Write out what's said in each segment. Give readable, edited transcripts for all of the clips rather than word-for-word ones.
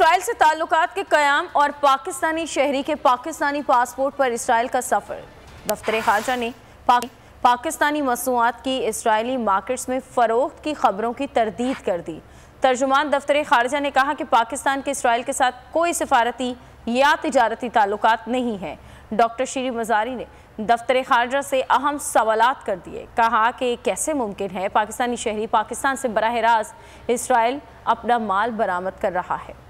Israel से ताल्लुकात के क़याम और पाकिस्तानी शहरी के पाकिस्तानी पासपोर्ट पर इसराइल का सफ़र। दफ्तर खारजा ने पाकिस्तानी मसनूआत की इसराइली मार्केट्स में फ़रोख्त की खबरों की तरदीद कर दी। तर्जुमान दफ्तर खारजा ने कहा कि पाकिस्तान के इसराइल के साथ कोई सफारती या तिजारती ताल्लुकात नहीं है। डॉक्टर शीरी मज़ारी ने दफ्तर खारजा से अहम सवालात कर दिए। कहा कि कैसे मुमकिन है पाकिस्तानी शहरी पाकिस्तान से बराह रास्त इसराइल अपना माल बरामद कर रहा है।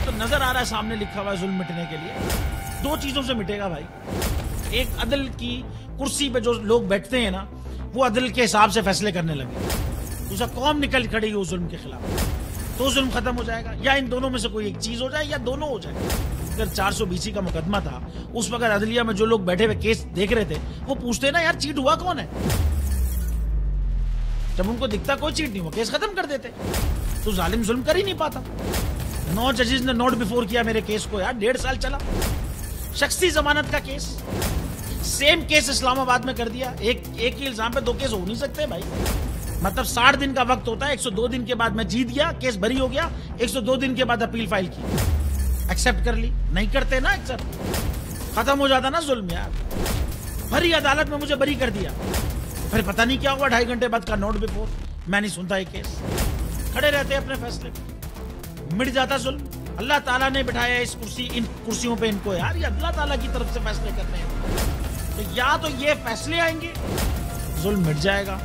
तो नजर आ रहा है सामने लिखा हुआ है जुल्म मिटने के लिए दो चीजों से मिटेगा भाई। एक अदल की कुर्सी पे जो लोग बैठते हैं ना, वो अदल के हिसाब से फैसले करने लगे। दूसरा कौम निकल खड़ी उस जुल्म के खिलाफ, तो जुल्म खत्म हो जाएगा। या इन दोनों में से कोई एक चीज हो जाए या दोनों हो जाए। अगर 420 का मुकदमा था, उस वक्त अदलिया में जो लोग बैठे हुए केस देख रहे थे वो पूछते ना, यार चीट हुआ कौन है। जब उनको दिखता कोई चीट नहीं हुआ, केस खत्म कर देते। तो जालिम जुल्म कर ही नहीं पाता। 9 जजेस ने नोट बिफोर किया मेरे केस को, यार 1.5 साल चला। शख्सी जमानत का केस, सेम केस इस्लामाबाद में कर दिया। एक ही इल्जाम पे 2 केस हो नहीं सकते भाई। मतलब 60 दिन का वक्त होता है। 102 दिन के बाद मैं जीत गया, केस बरी हो गया। 102 दिन के बाद अपील फाइल की, एक्सेप्ट कर ली। नहीं करते ना एक्सेप्ट, खत्म हो जाता ना जुल्म यार। भरी अदालत में मुझे बरी कर दिया, फिर पता नहीं क्या हुआ 2.5 घंटे बाद का नोट बिफोर। मैं नहीं सुनता ये केस, खड़े रहते अपने फैसले पे, मिट जाता जुल्म। अल्लाह ताला ने बिठाया इस इन कुर्सियों पे इनको यार, ये अल्लाह ताला की तरफ से फैसले करने हैं। तो या तो ये फैसले आएंगे, जुल्म मिट जाएगा,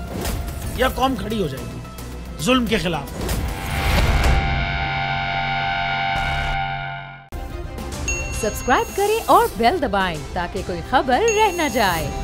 या कौम खड़ी हो जाएगी जुल्म के खिलाफ। सब्सक्राइब करें और बेल दबाएं ताकि कोई खबर रह न जाए।